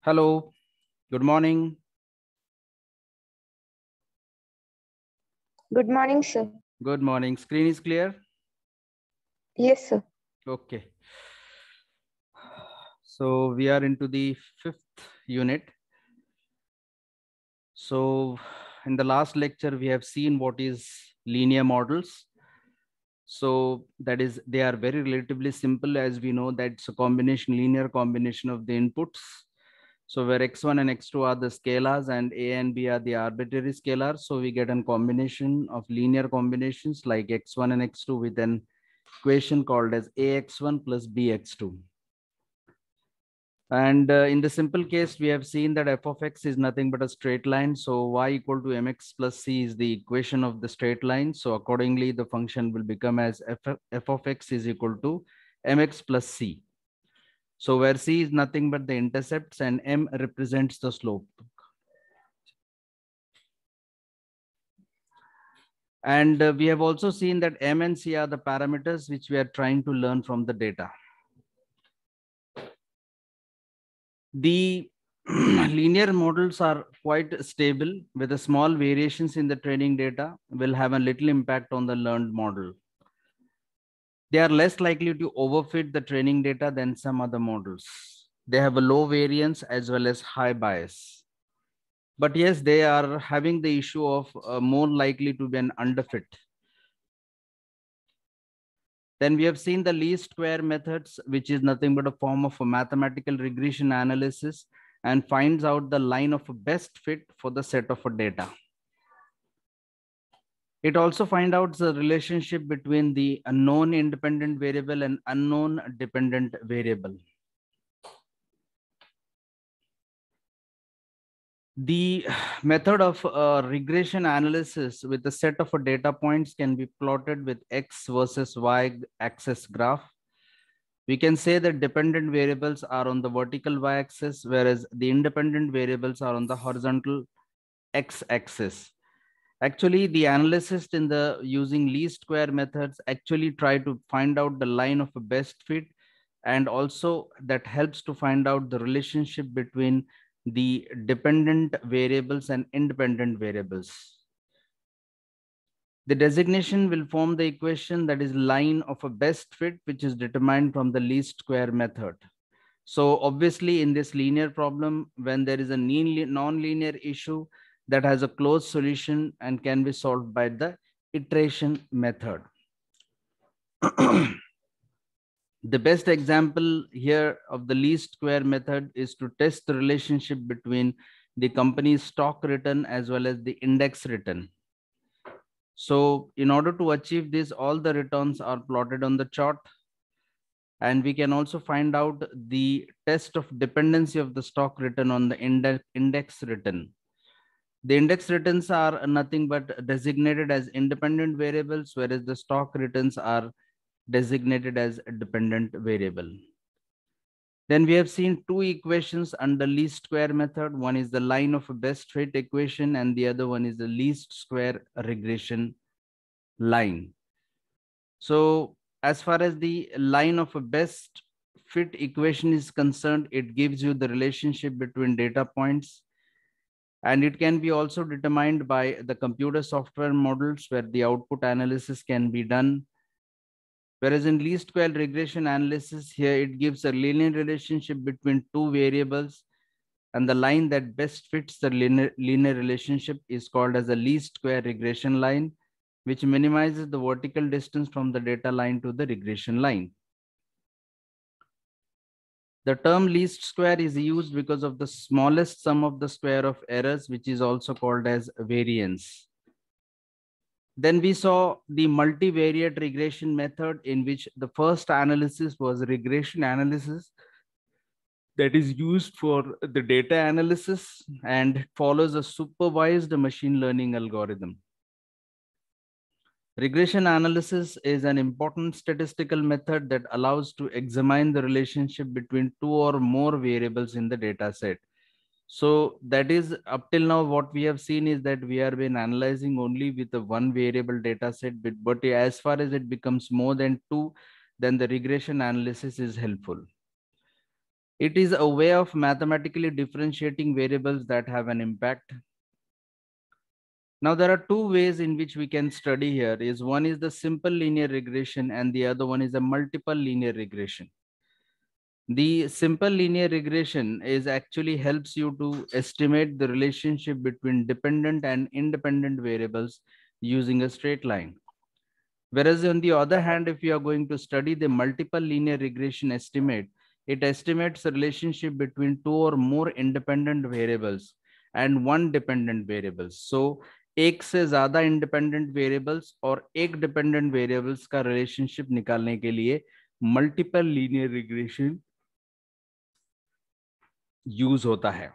Hello, good morning. Good morning, sir. Good morning. Screen is clear? Yes, sir. Okay. So we are into the fifth unit. So in the last lecture, we have seen what is linear models. So that is, they are very relatively simple, as we know that it's a linear combination of the inputs. So where x1 and x2 are the scalars and a and b are the arbitrary scalars. So we get a combination of linear combinations like x1 and x2 with an equation called as ax1 plus bx2. And in the simple case, we have seen that f of x is nothing but a straight line. So y equal to mx plus c is the equation of the straight line. So accordingly, the function will become as f of x is equal to mx plus c. So where c is nothing but the intercepts and m represents the slope. And we have also seen that m and c are the parameters which we are trying to learn from the data. The linear models are quite stable with the small variations in the training data will have a little impact on the learned model. They are less likely to overfit the training data than some other models. They have a low variance as well as high bias. But yes, they are having the issue of more likely to be an underfit. Then we have seen the least square methods, which is nothing but a form of a mathematical regression analysis and finds out the line of a best fit for the set of a data. It also finds out the relationship between the unknown independent variable and unknown dependent variable. The method of regression analysis with a set of data points can be plotted with x versus y axis graph. We can say that dependent variables are on the vertical y-axis, whereas the independent variables are on the horizontal x-axis. Actually, the analysts in the using least square methods actually try to find out the line of a best fit, and also that helps to find out the relationship between the dependent variables and independent variables. The designation will form the equation that is line of a best fit, which is determined from the least square method. So obviously in this linear problem, when there is a non-linear issue that has a closed solution and can be solved by the iteration method. The best example here of the least square method is to test the relationship between the company's stock return as well as the index return. So in order to achieve this, all the returns are plotted on the chart. And we can also find out the test of dependency of the stock return on the index return. The index returns are nothing but designated as independent variables, whereas the stock returns are designated as a dependent variable. Then we have seen two equations under least square method. One is the line of a best fit equation, and the other one is the least square regression line. So as far as the line of a best fit equation is concerned, it gives you the relationship between data points, and it can be also determined by the computer software models where the output analysis can be done. Whereas in least square regression analysis, here it gives a linear relationship between two variables, and the line that best fits the linear relationship is called as a least square regression line, which minimizes the vertical distance from the data line to the regression line. The term least square is used because of the smallest sum of the square of errors, which is also called as variance. Then we saw the multivariate regression method, in which the first analysis was regression analysis that is used for the data analysis and follows a supervised machine learning algorithm. Regression analysis is an important statistical method that allows to examine the relationship between two or more variables in the data set. So that is up till now what we have seen is that we have been analyzing only with the one variable data set, but as far as it becomes more than two, then the regression analysis is helpful. It is a way of mathematically differentiating variables that have an impact. Now there are two ways in which we can study here. One is the simple linear regression and the other one is a multiple linear regression. The simple linear regression is actually helps you to estimate the relationship between dependent and independent variables using a straight line. Whereas on the other hand, if you are going to study the multiple linear regression estimate, it estimates the relationship between two or more independent variables and one dependent variables. So एक से ज्यादा independent variables और एक dependent variables का relationship निकालने के लिए multiple linear regression use होता है.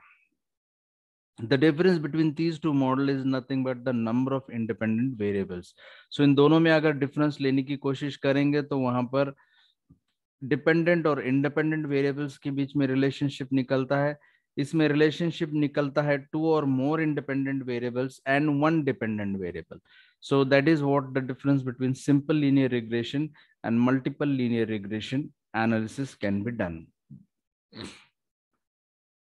The difference between these two model is nothing but the number of independent variables. So इन दोनों में अगर डिफरेंस लेने की कोशिश करेंगे तो वहां पर डिपेंडेंट और इंडिपेंडेंट वेरिएबल्स के बीच में रिलेशनशिप निकलता है. इसमें रिलेशनशिप निकलता है टू और more independent variables and one dependent variable. So that is what the difference between simple linear regression and multiple linear regression analysis can be done.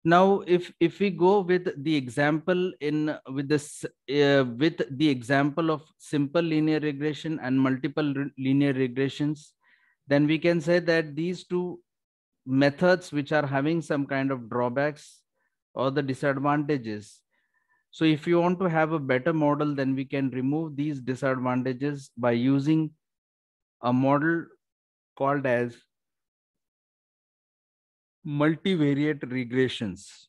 Now, if we go with the example with the example of simple linear regression and multiple linear regressions, then we can say that these two methods which are having some kind of drawbacks or the disadvantages. So if you want to have a better model, then we can remove these disadvantages by using a model called as multivariate regressions.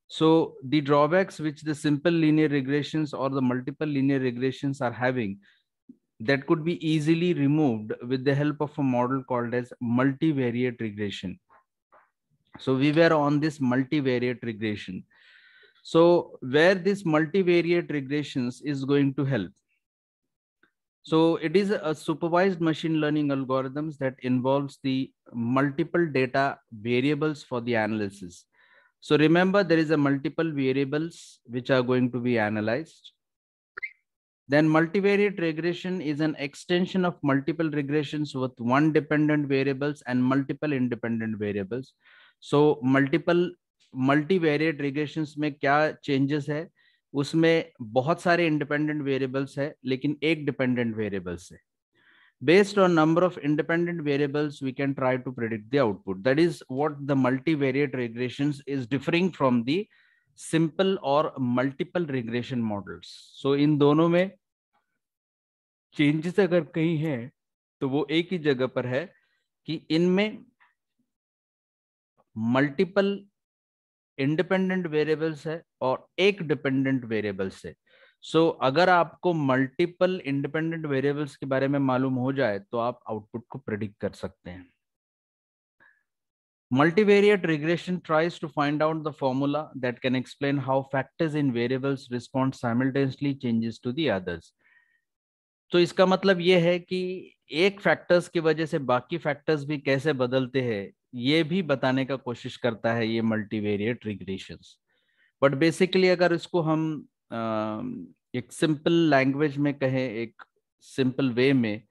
So the drawbacks which the simple linear regressions or the multiple linear regressions are having, that could be easily removed with the help of a model called as multivariate regression. So we were on this multivariate regression. So where this multivariate regressions is going to help. So it is a supervised machine learning algorithms that involves the multiple data variables for the analysis. So remember, there is a multiple variables which are going to be analyzed. Then multivariate regression is an extension of multiple regressions with one dependent variables and multiple independent variables. So multivariate regressions में क्या changes है? उसमें बहुत सारे independent variables है, लेकिन एक dependent variables है. Based on number of independent variables, we can try to predict the output. That is what the multivariate regressions is differing from the simple or multiple regression models. So in दोनों में changes अगर कहीं है तो वो एक ही जगह पर है कि इनमें multiple independent variables है और एक dependent variables है. So अगर आपको मल्टीपल इंडिपेंडेंट वेरिएबल्स के बारे में मालूम हो जाए तो आप आउटपुट को प्रेडिक्ट कर सकते हैं. Multivariate regression tries to find out the formula that can explain how factors in variables respond simultaneously changes to the others. तो इसका मतलब ये है कि एक फैक्टर्स की वजह से बाकी फैक्टर्स भी कैसे बदलते हैं, ये भी बताने का कोशिश करता है ये मल्टीवेरिएट रिग्रेशंस. बट बेसिकली अगर इसको हम एक सिंपल लैंग्वेज में कहें, एक सिंपल वे में,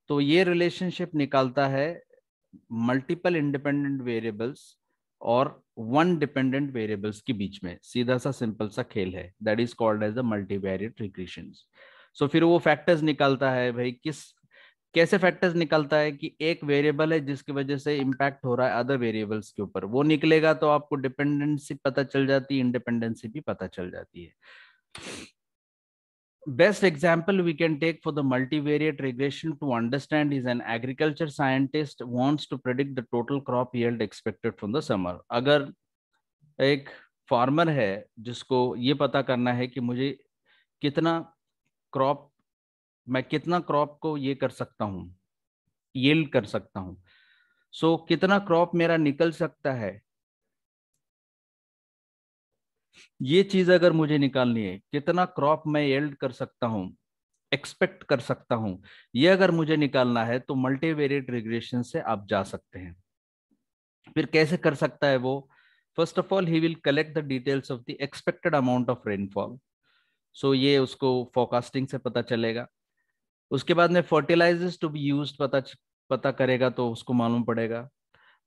तो ये रिलेशनशिप निकालता है मल्टीपल इंडिपेंडेंट वेरिएबल्स और वन डिपेंडेंट वेरिएबल्स के बीच में. सीधा सा सिंपल सा खेल है. That is called as the multivariate regressions. So फिर वो फैक्टर्स निकालता है भाई कैसे फैक्टर्स निकलता है कि एक वेरिएबल है जिसकी वजह से इम्पैक्ट हो रहा है अदर वेरिएबल्स के ऊपर, वो निकलेगा तो आपको डिपेंडेंसी पता चल जाती है, इंडिपेंडेंसी भी पता चल जाती है. Best example we can take for the multivariate regression to understand is an agriculture scientist wants to predict the total crop yield expected from the summer. अगर एक फार्मर है जिसको ये पता करना है कि मुझे मैं कितना क्रॉप को ये कर सकता हूँ, यील्ड कर सकता हूँ. सो कितना क्रॉप मेरा निकल सकता है, ये चीज अगर मुझे निकालनी है, कितना क्रॉप मैं यील्ड कर सकता हूँ, एक्सपेक्ट कर सकता हूँ, ये अगर मुझे निकालना है तो मल्टीवेरिएट रिग्रेशन से आप जा सकते हैं. फिर कैसे कर सकता है वो? First of all he will collect the details of the expected amount of rainfall. So ये उसको फोरकास्टिंग से पता चलेगा. उसके बाद में फर्टिलाइजर्स टू बी यूज्ड पता करेगा तो उसको मालूम पड़ेगा.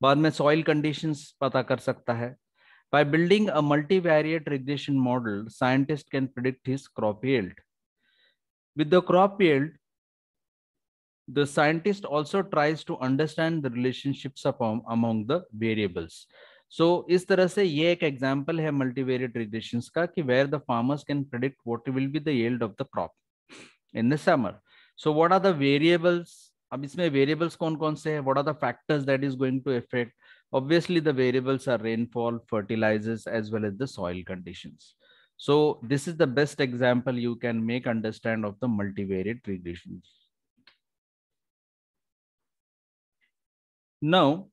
बाद में सॉइल कंडीशंस पता कर सकता है. By building a multivariate regression model, scientists can predict his crop yield. With the crop yield, the scientist also tries to understand the relationships among the variables. So इस तरह से ये एक example है multivariate regressions का कि where the farmers can predict what will be the yield of the crop in the summer. So what are the variables? अब इसमें variables कौन कौन से हैं? What are the factors that is going to affect? Obviously the variables are rainfall, fertilizers, as well as the soil conditions. So this is the best example you can make understand of the multivariate regressions. Now,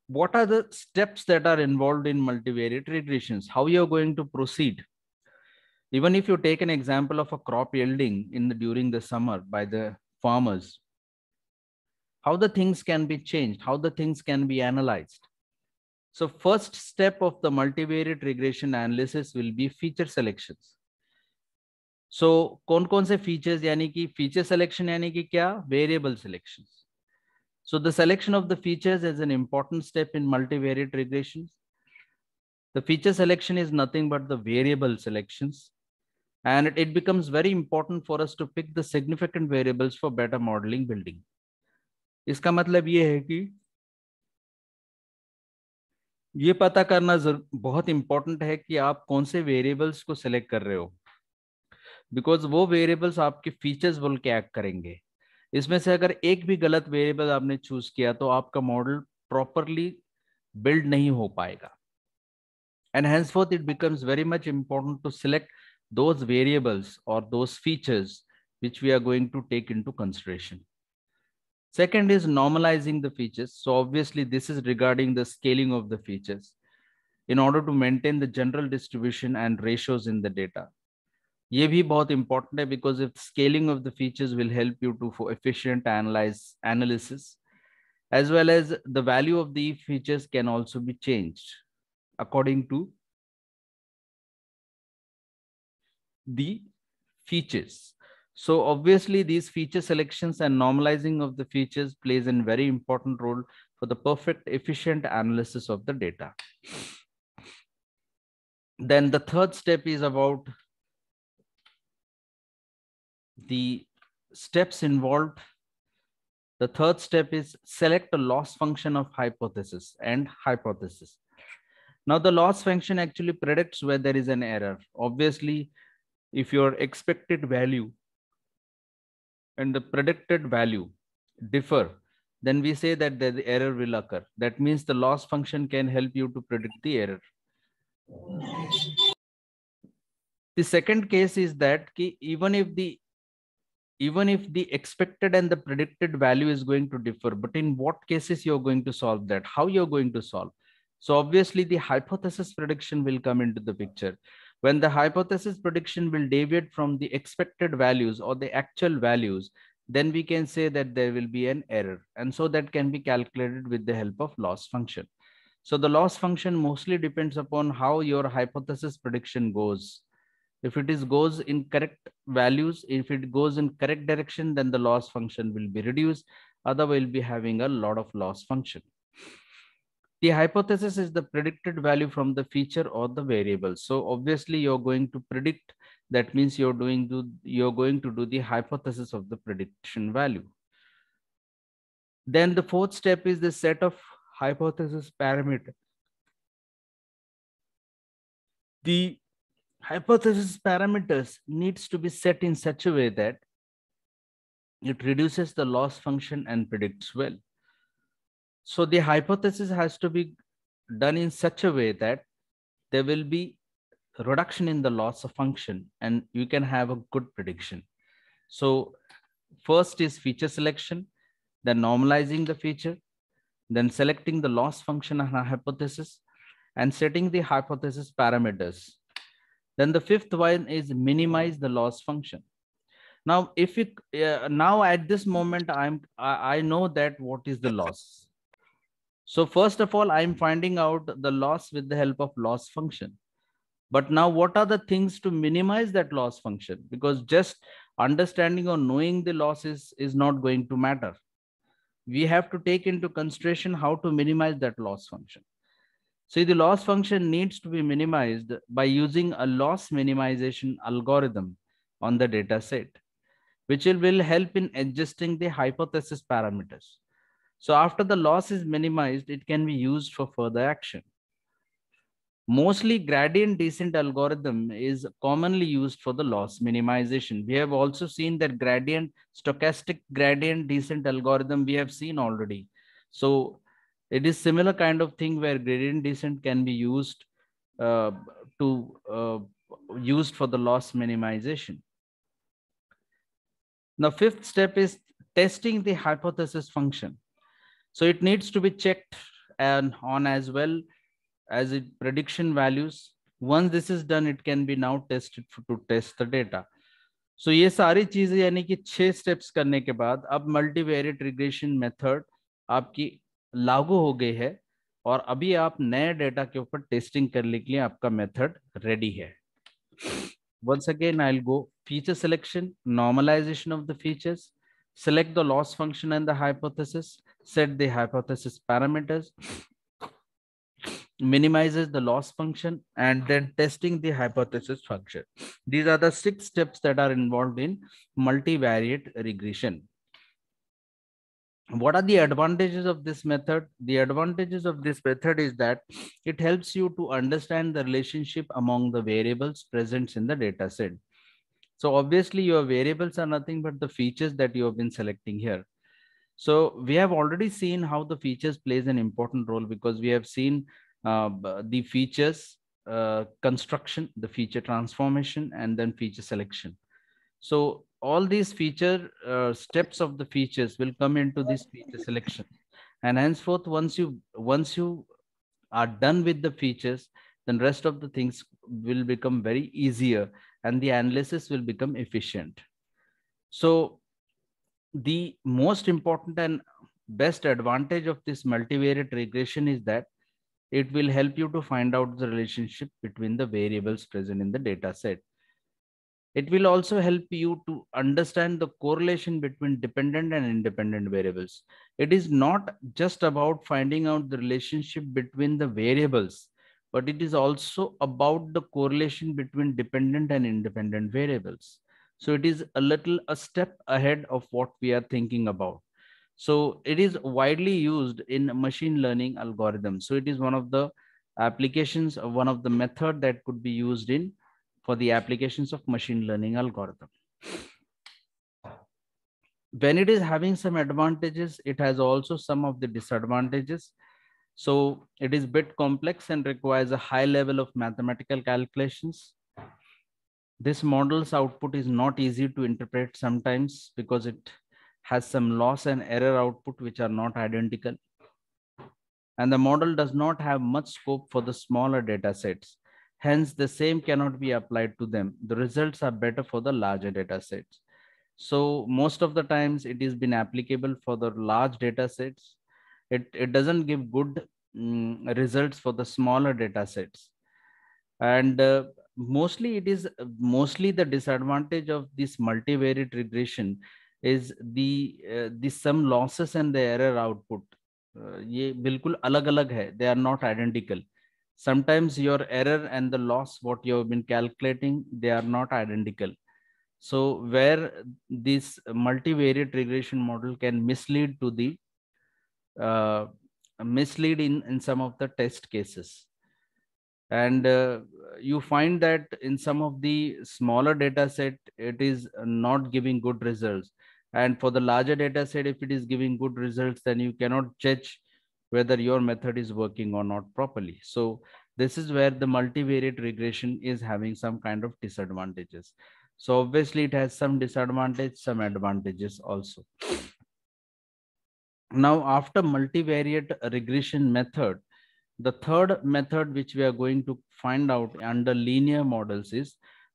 what are the steps that are involved in multivariate regressions? How you are going to proceed? Even if you take an example of a crop yielding during the summer by the farmers, how the things can be changed, how the things can be analyzed. So first step of the multivariate regression analysis will be feature selections. So कौन से features, यानी कि feature selection यानी कि क्या? Variable selections. So the selection of the features is an important step in multivariate regressions. The feature selection is nothing but the variable selections. And it becomes very important for us to pick the significant variables for better modeling building. इसका मतलब ये है कि ये पता करना बहुत important है कि आप कौन से वेरिएबल्स को सिलेक्ट कर रहे हो, बिकॉज वो वेरिएबल्स आपके फीचर्स बोल के एक्ट करेंगे. इसमें से अगर एक भी गलत वेरिएबल आपने चूज किया तो आपका मॉडल प्रॉपरली बिल्ड नहीं हो पाएगा. And henceforth it becomes very much important to select those variables or those features which we are going to take into consideration. Second is normalizing the features. So obviously this is regarding the scaling of the features in order to maintain the general distribution and ratios in the data. ये भी बहुत important है because if scaling of the features will help you to for efficient analysis, as well as the value of the features can also be changed according to the features. So obviously these feature selections and normalizing of the features plays a very important role for the perfect efficient analysis of the data. Then the third step is about the steps involved. The third step is select a loss function of hypothesis and hypothesis. Now the loss function actually predicts where there is an error. Obviously, if your expected value and the predicted value differ, then we say that the error will occur. That means the loss function can help you to predict the error. The second case is that even if the expected and the predicted value is going to differ, but in what cases you're going to solve that, how you're going to solve. So obviously the hypothesis prediction will come into the picture. When the hypothesis prediction will deviate from the expected values or the actual values, then we can say that there will be an error. And so that can be calculated with the help of loss function. So the loss function mostly depends upon how your hypothesis prediction goes. If it goes in correct values, if it goes in correct direction, then the loss function will be reduced. Otherwise, we'll be having a lot of loss function. The hypothesis is the predicted value from the feature or the variable. So obviously you're going to predict, that means you're going to do the hypothesis of the prediction value. Then the fourth step is the set of hypothesis parameter. The hypothesis parameters needs to be set in such a way that it reduces the loss function and predicts well. So the hypothesis has to be done in such a way that there will be a reduction in the loss of function and you can have a good prediction. So first is feature selection, then normalizing the feature, then selecting the loss function and hypothesis, and setting the hypothesis parameters. Then the fifth one is minimize the loss function. Now, if it now at this moment I know that what is the loss. So first of all, I'm finding out the loss with the help of loss function. But now what are the things to minimize that loss function? Because just understanding or knowing the losses is not going to matter. we have to take into consideration how to minimize that loss function. So the loss function needs to be minimized by using a loss minimization algorithm on the data set, which will help in adjusting the hypothesis parameters. So after the loss is minimized, it can be used for further action. Mostly gradient descent algorithm is commonly used for the loss minimization. We have also seen that stochastic gradient descent algorithm we have seen already. So it is similar kind of thing where gradient descent can be used used for the loss minimization. Now, fifth step is testing the hypothesis function. So it needs to be checked and on as well as it prediction values. Once this is done, it can be now tested to test the data. So ये सारी चीजें यानी कि 6 steps करने के बाद अब multivariate regression method आपकी लागू हो गई है और अभी आप नए डेटा के ऊपर टेस्टिंग करने के लिए आपका मेथड रेडी है. Once again, I'll go feature selection, normalization of the features, select the loss function and the hypothesis, set the hypothesis parameters, minimizes the loss function, and then testing the hypothesis function. These are the 6 steps that are involved in multivariate regression. What are the advantages of this method? The advantages of this method is that it helps you to understand the relationship among the variables present in the data set. So obviously your variables are nothing but the features that you have been selecting here. So we have already seen how the features plays an important role, because we have seen the features construction, the feature transformation, and then feature selection. So all these feature steps of the features will come into this feature selection, and henceforth once you are done with the features, then rest of the things will become very easier and the analysis will become efficient. So the most important and best advantage of this multivariate regression is that it will help you to find out the relationship between the variables present in the data set. It will also help you to understand the correlation between dependent and independent variables. It is not just about finding out the relationship between the variables, but it is also about the correlation between dependent and independent variables. So it is a step ahead of what we are thinking about. So it is widely used in machine learning algorithms. So it is one of the applications, one of the method that could be used in for the applications of machine learning algorithm. When it is having some advantages, it has also some of the disadvantages. So it is a bit complex and requires a high level of mathematical calculations. This model's output is not easy to interpret sometimes because it has some loss and error output which are not identical. And the model does not have much scope for the smaller data sets. Hence, the same cannot be applied to them. The results are better for the larger data sets. So most of the times it is been applicable for the large data sets. It doesn't give good results for the smaller data sets. And mostly the disadvantage of this multivariate regression is the some losses and the error output. ये बिल्कुल अलग-अलग है. They are not identical. Sometimes your error and the loss what you have been calculating, they are not identical. So where this multivariate regression model can mislead to the mislead in some of the test cases. And you find that in some of the smaller data set, it is not giving good results. And for the larger data set, if it is giving good results, then you cannot judge whether your method is working or not properly. So this is where the multivariate regression is having some kind of disadvantages. So obviously it has some disadvantage, some advantages also. Now, after multivariate regression method, the third method which we are going to find out under linear models is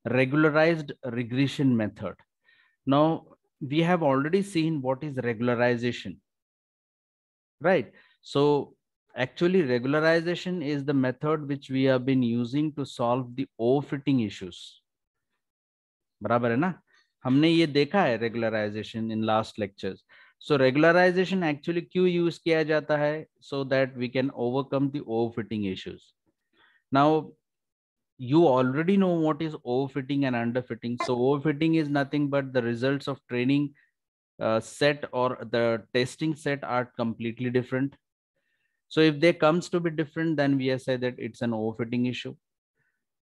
regularized regression method. Now, we have already seen what is regularization, right? So actually regularization is the method which we have been using to solve the overfitting issues. बराबर है ना? हमने ये देखा है regularization in last lectures. So regularization actually क्यों use किया जाता है? So that we can overcome the overfitting issues. Now, you already know what is overfitting and underfitting. So overfitting is nothing but the results of training set or the testing set are completely different. So if they comes to be different, then we have said that it's an overfitting issue.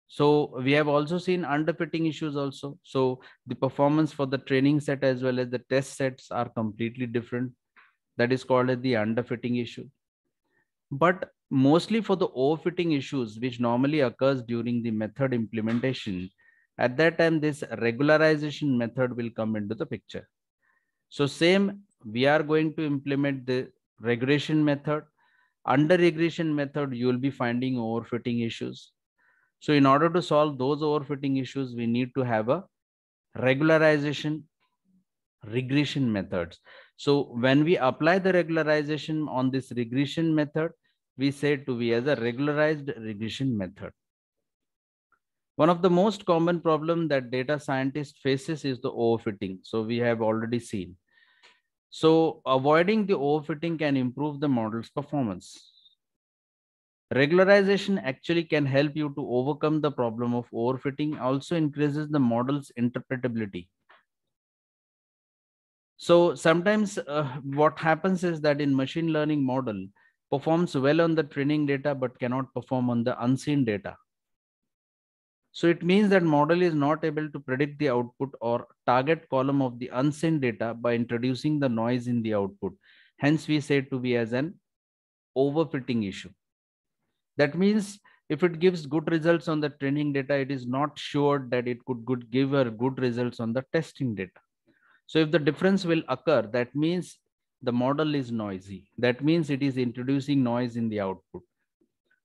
So we have also seen underfitting issues also. So the performance for the training set as well as the test sets are completely different. That is called as the underfitting issue. But mostly for the overfitting issues, which normally occurs during the method implementation, at that time, this regularization method will come into the picture. So same, we are going to implement the regression method. Under regression method, you will be finding overfitting issues. So in order to solve those overfitting issues, we need to have a regularization regression methods. So when we apply the regularization on this regression method, we say to be as a regularized regression method. One of the most common problem that data scientist faces is the overfitting. So we have already seen. So avoiding the overfitting can improve the model's performance. Regularization actually can help you to overcome the problem of overfitting, also increases the model's interpretability. So sometimes what happens is that in machine learning model performs well on the training data, but cannot perform on the unseen data. So it means that model is not able to predict the output or target column of the unseen data by introducing the noise in the output. Hence we say to be as an overfitting issue. That means if it gives good results on the training data, it is not sure that it could give a good results on the testing data. So if the difference will occur, that means the model is noisy. That means it is introducing noise in the output.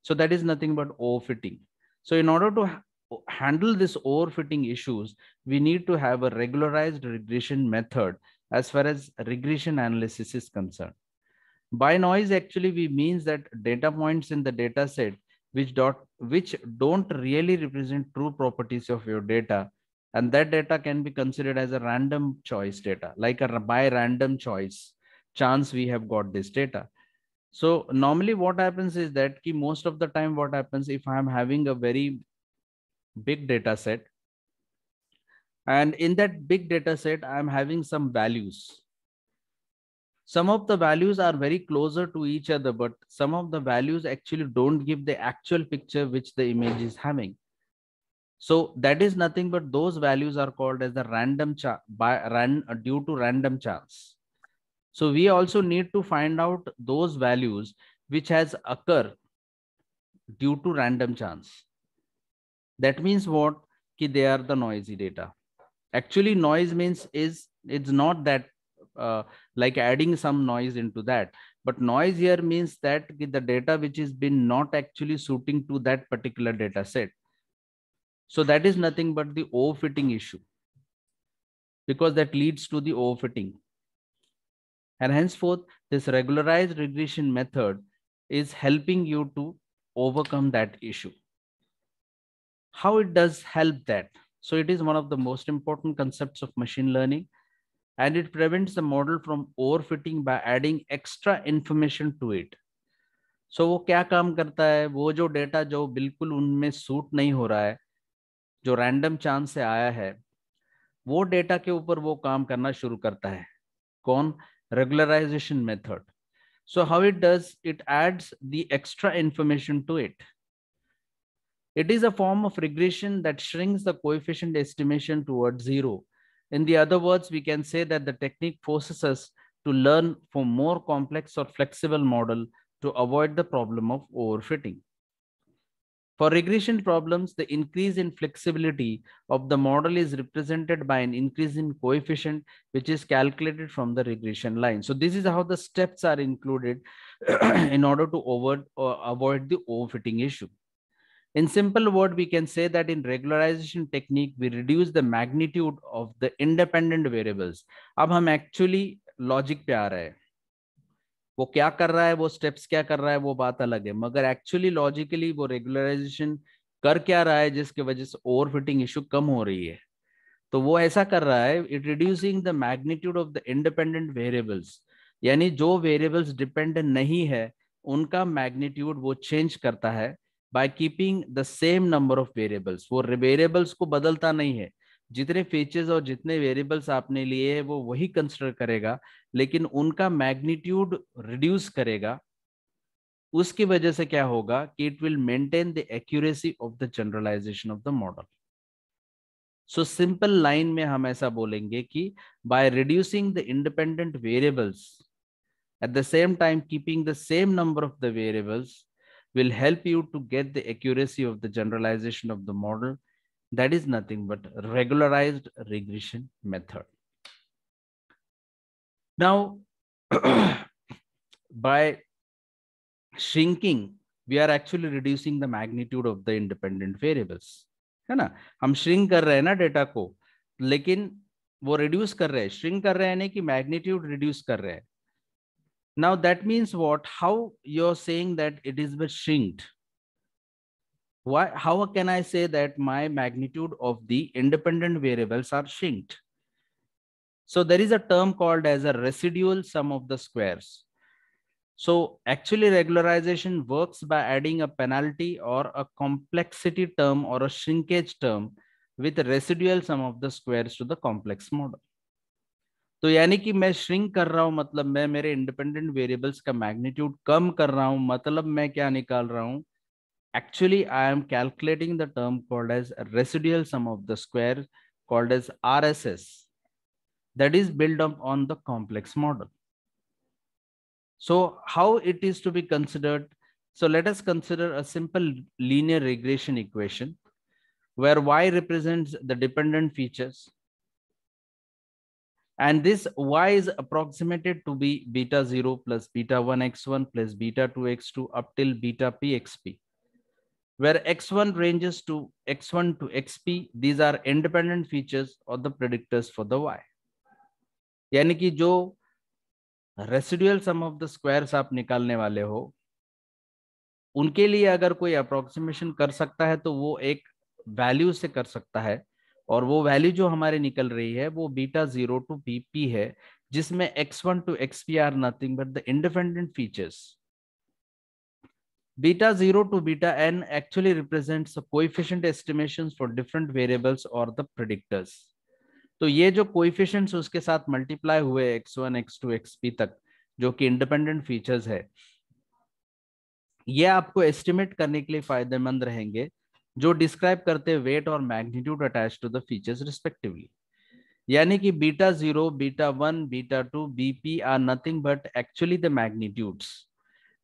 So that is nothing but overfitting. So in order to handle this overfitting issues, we need to have a regularized regression method as far as regression analysis is concerned. By noise, actually, we means that data points in the data set which don't really represent true properties of your data, and that data can be considered as a random choice data, like a by random choice chance we have got this data. So normally what happens is that most of the time what happens if I am having a very big data set, and in that big data set I am having some values. Some of the values are very closer to each other, but some of the values actually don't give the actual picture which the image is having. So that is nothing but those values are called as the due to random chance. So we also need to find out those values which has occur due to random chance. That means what? They are the noisy data. Actually, noise means it's not that like adding some noise into that, but noise here means that the data which is been not actually suiting to that particular data set. So that is nothing but the overfitting issue, because that leads to the overfitting. And henceforth, this regularized regression method is helping you to overcome that issue. How it does help that? So it is one of the most important concepts of machine learning, and it prevents the model from overfitting by adding extra information to it. So वो क्या काम करता है? वो जो data जो बिल्कुल उनमें सूट नहीं हो रहा है, जो रैंडम चांस से आया है, वो डेटा के ऊपर वो काम करना शुरू करता है. कौन? Regularization method. So how it does? It adds the extra information to it. It is a form of regression that shrinks the coefficient estimation towards zero. In the other words, we can say that the technique forces us to learn for more complex or flexible model to avoid the problem of overfitting. For regression problems, the increase in flexibility of the model is represented by an increase in coefficient, which is calculated from the regression line. So this is how the steps are included in order to avoid the overfitting issue. In simple word, we can say that in regularization technique, we reduce the magnitude of the independent variables. अब हम actually logic पे आ रहे हैं. वो क्या कर रहा है, वो steps क्या कर रहा है, वो बात अलग है. मगर actually logically वो regularization कर क्या रहा है जिसके वजह से overfitting issue कम हो रही है. तो वो ऐसा कर रहा है, it reducing the magnitude of the independent variables, यानी जो वेरिएबल्स डिपेंडेंट नहीं है उनका मैग्नीट्यूड वो चेंज करता है by keeping the same number of variables. वो वेरिएबल्स को बदलता नहीं है, जितने फीचर्स और जितने वेरिएबल्स आपने लिए हैं वो वही कंसिडर करेगा, लेकिन उनका मैग्नीट्यूड रिड्यूस करेगा। उसकी वजह से क्या होगा कि it will maintain the accuracy of the generalisation of the model. So simple line में हम ऐसा बोलेंगे कि by reducing the independent variables at the same time keeping the same number of the variables will help you to get the accuracy of the generalization of the model. That is nothing but regularized regression method. Now by shrinking we are actually reducing the magnitude of the independent variables, है ना। हम shrink कर रहे हैं ना data को, लेकिन वो reduce कर रहे हैं, shrink कर रहे हैं नहीं कि magnitude reduce कर रहे हैं। Now that means what? How you're saying that it is but shrinked? Why? How can I say that my magnitude of the independent variables are shrinked? So there is a term called as a residual sum of the squares. So actually regularization works by adding a penalty or a complexity term or a shrinkage term with a residual sum of the squares to the complex model. तो यानी कि मैं shrink कर रहा हूं, मतलब मैं मेरे इंडिपेंडेंट वेरिएबल्स का मैग्नीट्यूड कम कर रहा हूं, मतलब मैं क्या निकाल रहा हूं? Actually I am calculating the term called as residual sum of the square called as RSS, that is built up on the complex model. So how it is to be considered? So let us consider a simple linear regression equation where y represents the dependent features, and this y is approximated to be beta 0 plus beta 1 x1 plus beta 2 x2 up till beta p xp, where x1 ranges to x1 to xp. These are independent features or the predictors for the y. यानी कि जो residual sum of the squares आप निकालने वाले हो, उनके लिए अगर कोई अप्रोक्सीमेशन कर सकता है तो वो एक वैल्यू से कर सकता है, और वो वैल्यू जो हमारे निकल रही है वो बीटा 0 टू बीपी है, जिसमें x1 to xp are nothing but the independent features. Beta 0 to beta n actually represents the coefficient estimations for different variables or the predictors. तो ये जो कोएफिशिएंट्स उसके साथ मल्टीप्लाई हुए x1 x2 xp तक, जो कि इंडिपेंडेंट फीचर्स है, ये आपको एस्टिमेट करने के लिए फायदेमंद रहेंगे, जो डिस्क्राइब करते हैं वेट और magnitude attach to the features respectively. यानी कि beta 0, beta 1, beta 2, B P are nothing but actually the magnitudes,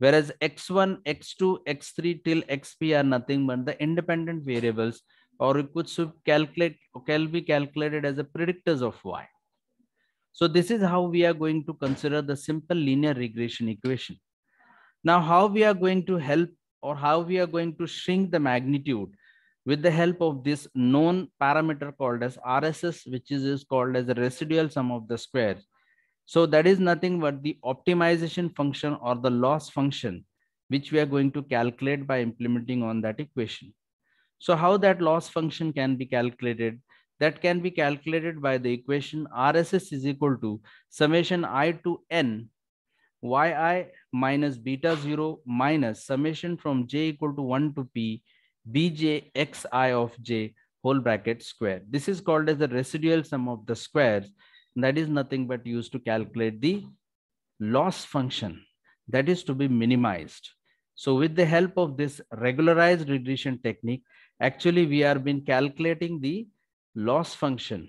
whereas x1, x2, x3 till xp are nothing but the independent variables, or it could can be calculated as a predictors of y. So this is how we are going to consider the simple linear regression equation. Now how we are going to help, or how we are going to shrink the magnitude with the help of this known parameter called as RSS, which is called as the residual sum of the squares. So that is nothing but the optimization function or the loss function, which we are going to calculate by implementing on that equation. So how that loss function can be calculated? That can be calculated by the equation RSS is equal to summation I to n yi minus beta 0 minus summation from j equal to 1 to p bj xi of j whole bracket square. This is called as the residual sum of the squares. That is nothing but used to calculate the loss function that is to be minimized. So with the help of this regularized regression technique, actually we are been calculating the loss function.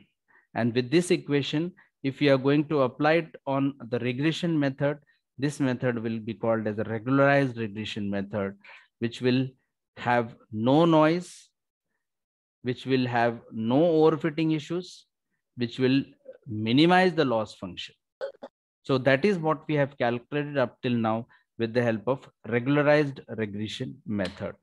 And with this equation, if we are going to apply it on the regression method, this method will be called as a regularized regression method, which will have no noise, which will have no overfitting issues, which will minimize the loss function. So that is what we have calculated up till now with the help of regularized regression method.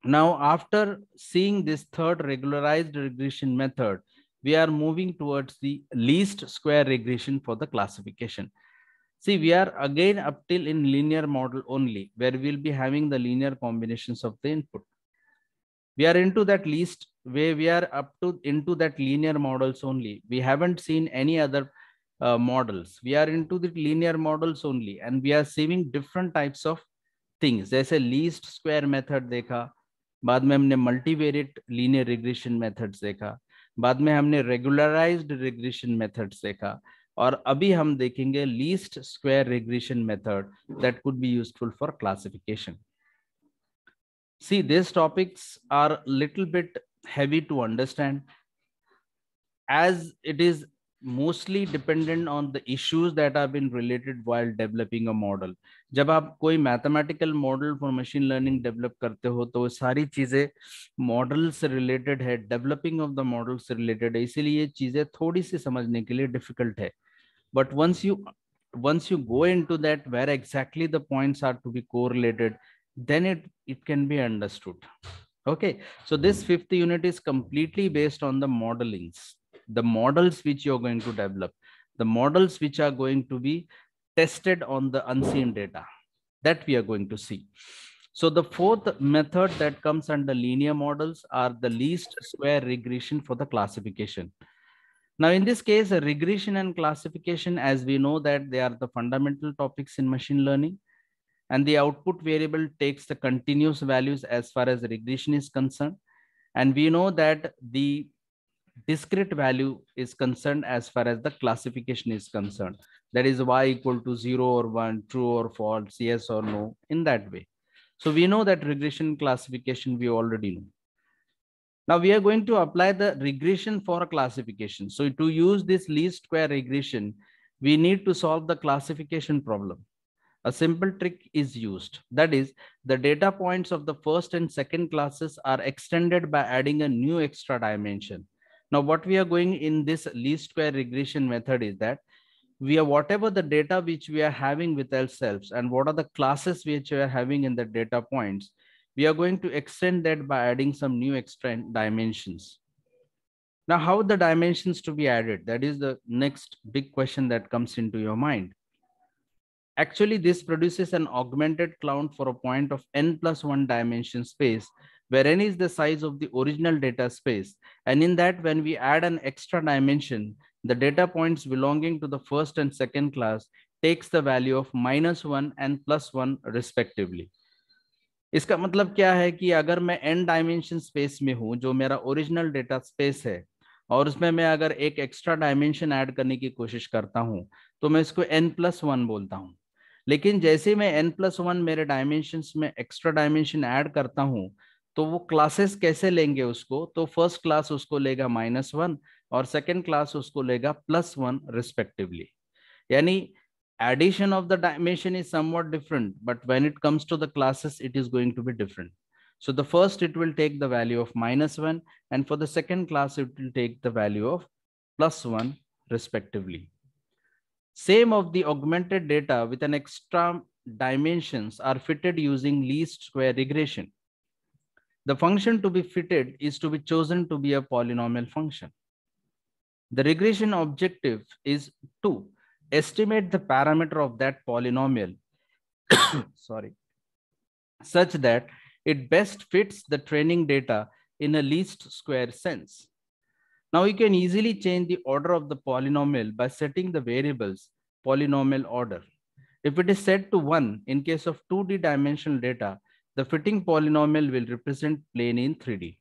Now, after seeing this third regularized regression method, we are moving towards the least square regression for the classification. See, we are again up till in linear model only, where we'll be having the linear combinations of the input. We are into that least where we are up to into that linear models only. We haven't seen any other models. We are into the linear models only, and we are seeing different types of things. जैसे least square method देखा, बाद में हमने multivariate linear regression methods देखा, बाद में हमने regularised regression methods देखा, और अभी हम देखेंगे least square regression method that could be useful for classification. See, these topics are little bit heavy to understand, as it is mostly dependent on the issues that have been related while developing a model. जब आप कोई mathematical model for machine learning develop करते हो तो सारी चीजें model से related है, developing of the model से related है, इसीलिए ये चीजें थोड़ी सी समझने के लिए difficult है. But once you go into that where exactly the points are to be correlated, then it can be understood. Okay, so this fifth unit is completely based on the modelings, the models which you're going to develop, the models which are going to be tested on the unseen data that we are going to see. So the fourth method that comes under linear models are the least square regression for the classification. Now, in this case, regression and classification, as we know that they are the fundamental topics in machine learning, and the output variable takes the continuous values as far as regression is concerned. And we know that the discrete value is concerned as far as the classification is concerned. That is y equal to 0 or 1, true or false, yes or no, in that way. So we know that regression classification we already know. Now we are going to apply the regression for classification. So to use this least square regression, we need to solve the classification problem. A simple trick is used. That is, the data points of the first and second classes are extended by adding a new extra dimension. Now, what we are going in this least square regression method is that we are whatever the data which we are having with ourselves and what are the classes which we are having in the data points, we are going to extend that by adding some new extra dimensions. Now, how the dimensions to be added? That is the next big question that comes into your mind. Actually, this produces an augmented cloud for a point of n+1 dimension space, where n is the size of the original data space. And in that, when we add an extra dimension, the data points belonging to the first and second class takes the value of -1 and +1 respectively. इसका मतलब क्या है कि अगर मैं n dimension space में हूं, जो मेरा ओरिजिनल डेटा स्पेस है, और उसमें मैं अगर एक एक्स्ट्रा डायमेंशन ऐड करने की कोशिश करता हूं, तो मैं इसको n+1 बोलता हूं. लेकिन जैसे मैं n+1 मेरे डायमेंशंस में एक्स्ट्रा डायमेंशन ऐड करता हूं, तो वो क्लासेस कैसे लेंगे उसको? तो फर्स्ट क्लास उसको लेगा -1 और सेकेंड क्लास उसको लेगा +1 रिस्पेक्टिवली. यानी addition of the dimension is somewhat different, but when it comes to the classes, it is going to be different. So the first, it will take the value of -1, and for the second class, it will take the value of +1 respectively. Same of the augmented data with an extra dimensions are fitted using least square regression. The function to be fitted is to be chosen to be a polynomial function. The regression objective is to estimate the parameter of that polynomial sorry, such that it best fits the training data in a least square sense. Now you can easily change the order of the polynomial by setting the variables polynomial order. If it is set to 1 in case of 2D dimensional data, the fitting polynomial will represent plane in 3D.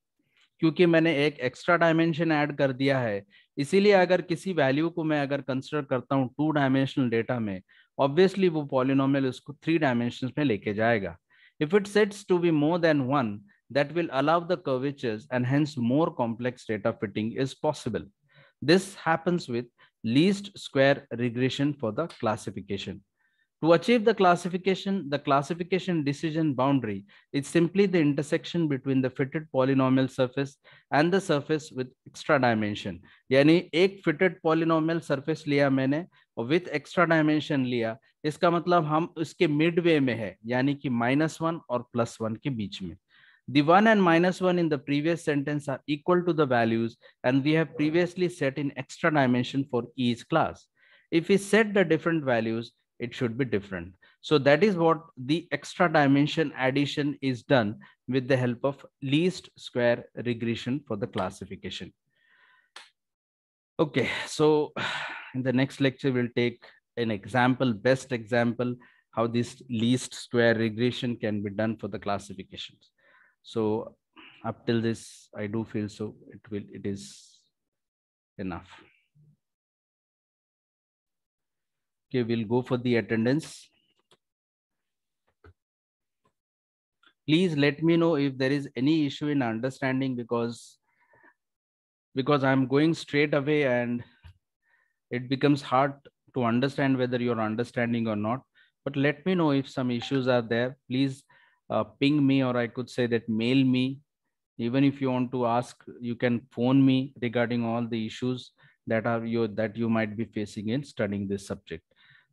क्योंकि मैंने एक extra dimension add कर दिया है, इसीलिए अगर किसी value को मैं अगर कंसिडर करता हूं 2 डायमेंशनल डेटा में, ऑब्वियसली वो पॉलिनोमियल उसको 3 डायमेंशंस में लेके जाएगा. If it sets to be more than 1, that will allow the curvatures and hence more complex data fitting is possible. This happens with least square regression for the classification. To achieve the classification decision boundary is simply the intersection between the fitted polynomial surface and the surface with extra dimension. यानी एक fitted polynomial surface लिया मैंने और with extra dimension लिया, इसका मतलब हम उसके midway में है, यानी कि -1 और +1 के बीच में. The 1 and -1 in the previous sentence are equal to the values, and we have previously set in extra dimension for each class. If we set the different values, it should be different. So that is what the extra dimension addition is done with the help of least square regression for the classification. Okay, so in the next lecture, we'll take an example, best example, how this least square regression can be done for the classifications. So up till this, I do feel so it is enough. Okay, we'll go for the attendance. Please let me know if there is any issue in understanding, because I'm going straight away and it becomes hard to understand whether you're understanding or not. But let me know if some issues are there. Please ping me, or I could say that mail me. Even if you want to ask, you can phone me regarding all the issues that you might be facing in studying this subject.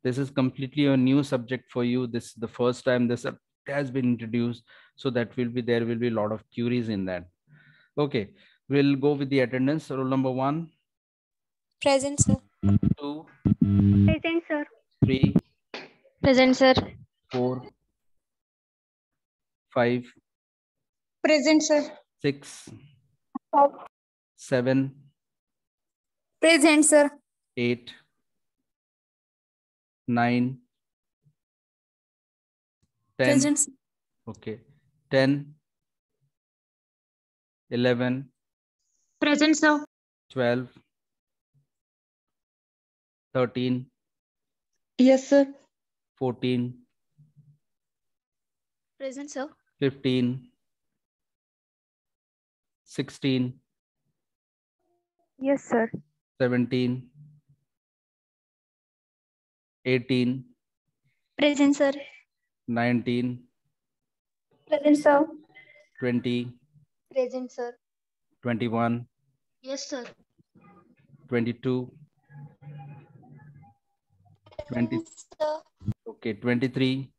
This is completely a new subject for you. This is the first time this has been introduced, so there will be a lot of queries in that. Okay, we'll go with the attendance. Roll number 1. Present, sir. 2. Present, sir. 3. Present, sir. 4. 5. Present, sir. 6. 7. Present, sir. 8. 9. 10. Present, sir. Okay. 10. 11. Present, sir. 12. 13. Yes, sir. 14. Present, sir. 15. 16. Yes, sir. 17. 18. Present, sir. 19. Present, sir. 20. Present, sir. 21. Yes, sir. 22. 20. Okay. 23.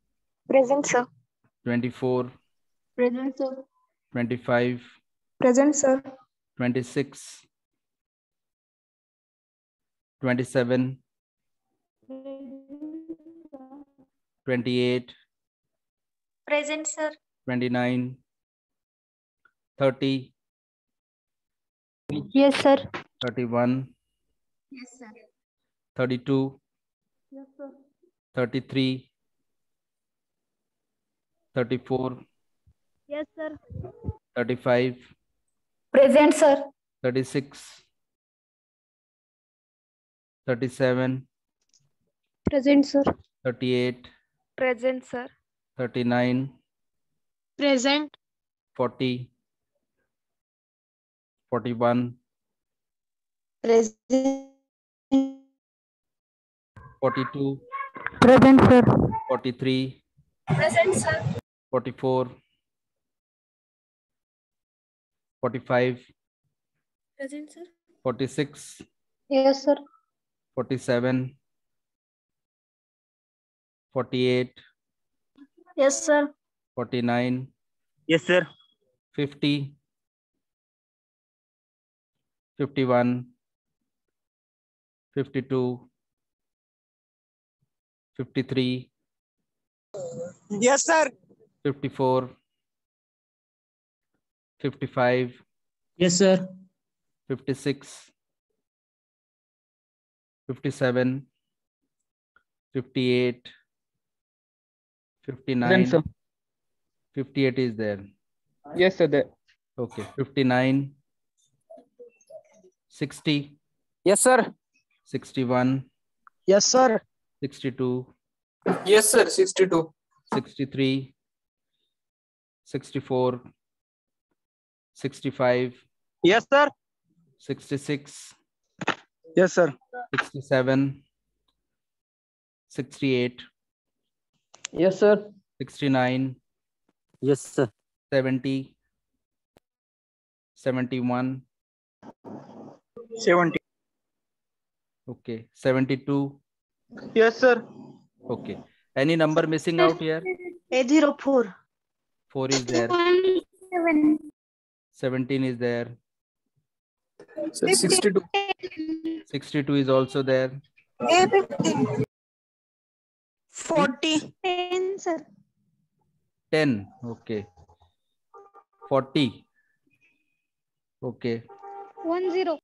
Present, sir. 24. Present, sir. 25. Present, sir. 26. 27. 28. Present, sir. 29. 30. Yes, sir. 31. Yes, sir. 32. Yes, sir. 33. 34. Yes, sir. 35. Present, sir. 36. 37. Present, sir. 38. Present, sir. 39. Present. 40. 41. Present. 42. Present, sir. 43. Present, sir. 44. 45. Present, sir. 46. Yes, sir. 47. 48. Yes, sir. 49. Yes, sir. 50. 51. 52. 53. Yes, sir. 54. 55. Yes, sir. 56. 57. 58. 59. Present, sir. 58 is there. Yes, sir. There. Okay. 59. 60. Yes, sir. 61. Yes, sir. 62. Yes, sir. 62. 63. 64. 65. Yes, sir. 66. Yes, sir. 67. 68. Yes, sir. 69. Yes, sir. 70. 71. 70. Okay. 72. Yes, sir. Okay. Any number missing out here? 804. 4 is there. 17 is there. Sir, 62. 62 is also there. 40. 10, sir. 10. Okay. 40. Okay 10.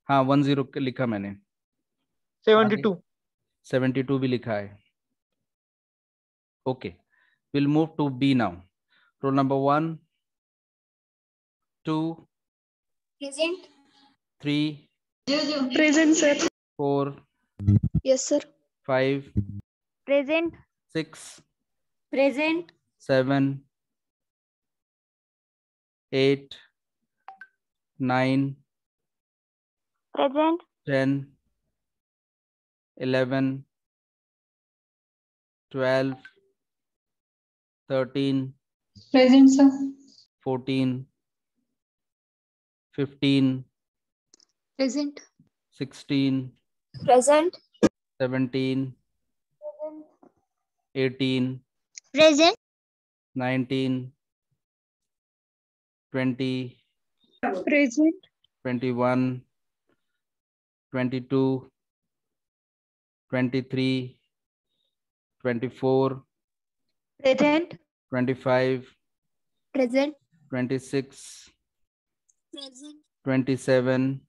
हाँ 10 लिखा मैंने. 72. 72 भी लिखा है. Okay we'll move to B now. Roll number 1, 2, Present. 3, Present, sir. 4, Yes, sir. 5, Present. 6, Present. 7, 8, 9, Present. 10, 11, 12, 13, Present, sir. 14, 15, Present. 16, Present. 17, 18, Present. 19, 20, Present. 21, 22, 23, 24, Present. 25, Present. 26, Present. 27,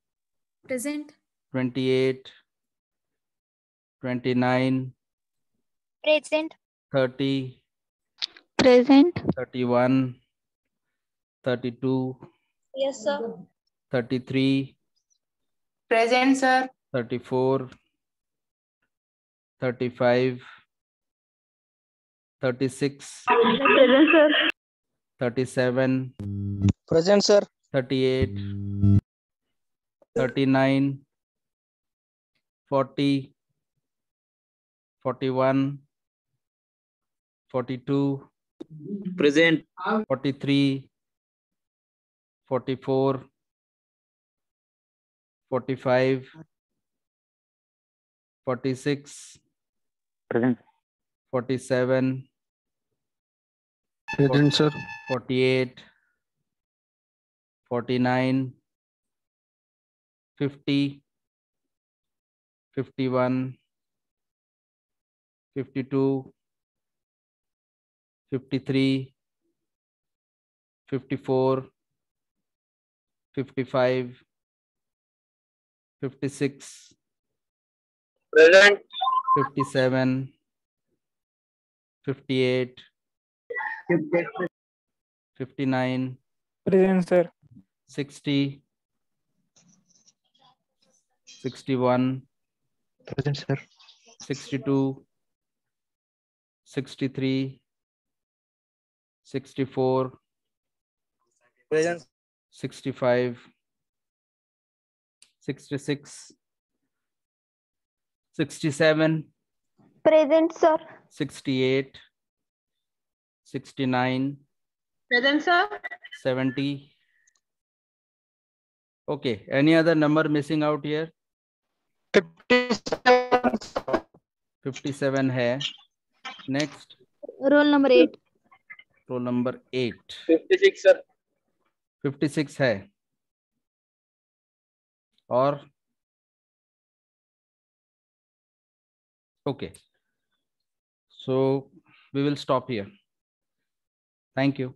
Present. 28, 29, Present. 30, Present. 31, 32, Yes, sir. 33, Present, sir. 34, 35, 36, Present, sir. 37, Present, sir. 38, 39, 40, 41, 42, Present. 43, 44, 45, 46, Present. 47, Present, sir. 48, 49, 50, 51, 52, 53, 54, 55, 56, Present. 57, 58, 59, Present, sir. 60, 61, Present, sir. 62, 63, 64, Present. 65, 66, 67, Present, sir. 68, 69, Present, sir. 70. Okay, any other number missing out here? 57 है. Next, Roll number 8. roll number 8. 56, sir. 56 है. और okay, so we will stop here. Thank you.